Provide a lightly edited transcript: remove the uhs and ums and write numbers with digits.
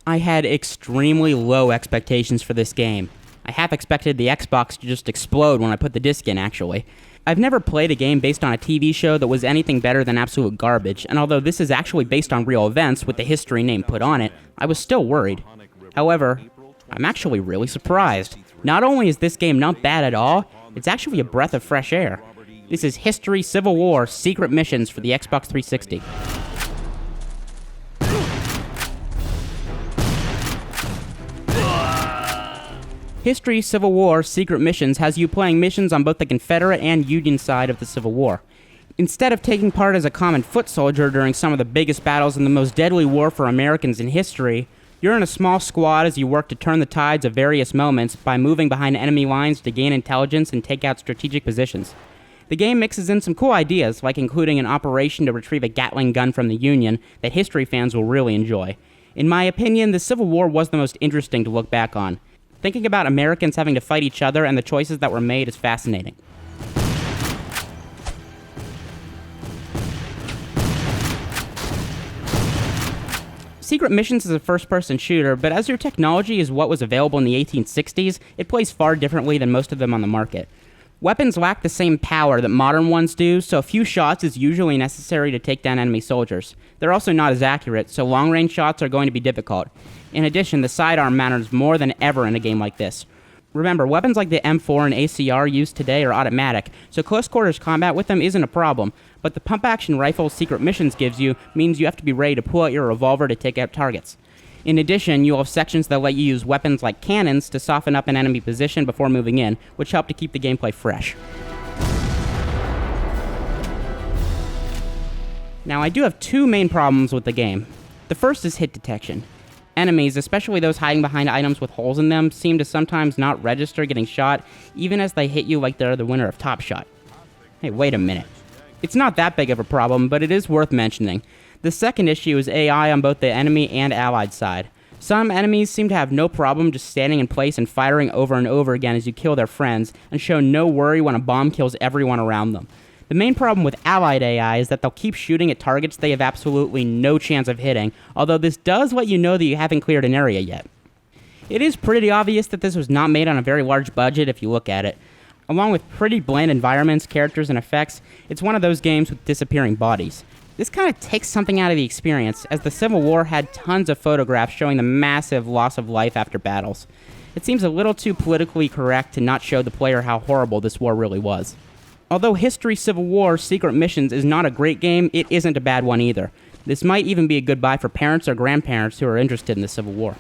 I had extremely low expectations for this game. I half expected the Xbox to just explode when I put the disc in, actually. I've never played a game based on a TV show that was anything better than absolute garbage, and although this is actually based on real events with the history name put on it, I was still worried. However, I'm actually really surprised. Not only is this game not bad at all, it's actually a breath of fresh air. This is History Civil War Secret Missions for the Xbox 360. History Civil War Secret Missions has you playing missions on both the Confederate and Union side of the Civil War. Instead of taking part as a common foot soldier during some of the biggest battles in the most deadly war for Americans in history, you're in a small squad as you work to turn the tides of various moments by moving behind enemy lines to gain intelligence and take out strategic positions. The game mixes in some cool ideas, like including an operation to retrieve a Gatling gun from the Union that history fans will really enjoy. In my opinion, the Civil War was the most interesting to look back on. Thinking about Americans having to fight each other and the choices that were made is fascinating. Secret Missions is a first-person shooter, but as your technology is what was available in the 1860s, it plays far differently than most of them on the market. Weapons lack the same power that modern ones do, so a few shots is usually necessary to take down enemy soldiers. They're also not as accurate, so long-range shots are going to be difficult. In addition, the sidearm matters more than ever in a game like this. Remember, weapons like the M4 and ACR used today are automatic, so close-quarters combat with them isn't a problem, but the pump-action rifle Secret Missions gives you means you have to be ready to pull out your revolver to take out targets. In addition, you'll have sections that let you use weapons like cannons to soften up an enemy position before moving in, which help to keep the gameplay fresh. Now, I do have two main problems with the game. The first is hit detection. Enemies, especially those hiding behind items with holes in them, seem to sometimes not register getting shot, even as they hit you like they're the winner of Top Shot. Hey, wait a minute. It's not that big of a problem, but it is worth mentioning. The second issue is AI on both the enemy and allied side. Some enemies seem to have no problem just standing in place and firing over and over again as you kill their friends, and show no worry when a bomb kills everyone around them. The main problem with allied AI is that they'll keep shooting at targets they have absolutely no chance of hitting, although this does let you know that you haven't cleared an area yet. It is pretty obvious that this was not made on a very large budget if you look at it. Along with pretty bland environments, characters, and effects, it's one of those games with disappearing bodies. This kind of takes something out of the experience, as the Civil War had tons of photographs showing the massive loss of life after battles. It seems a little too politically correct to not show the player how horrible this war really was. Although History Civil War Secret Missions is not a great game, it isn't a bad one either. This might even be a good buy for parents or grandparents who are interested in the Civil War.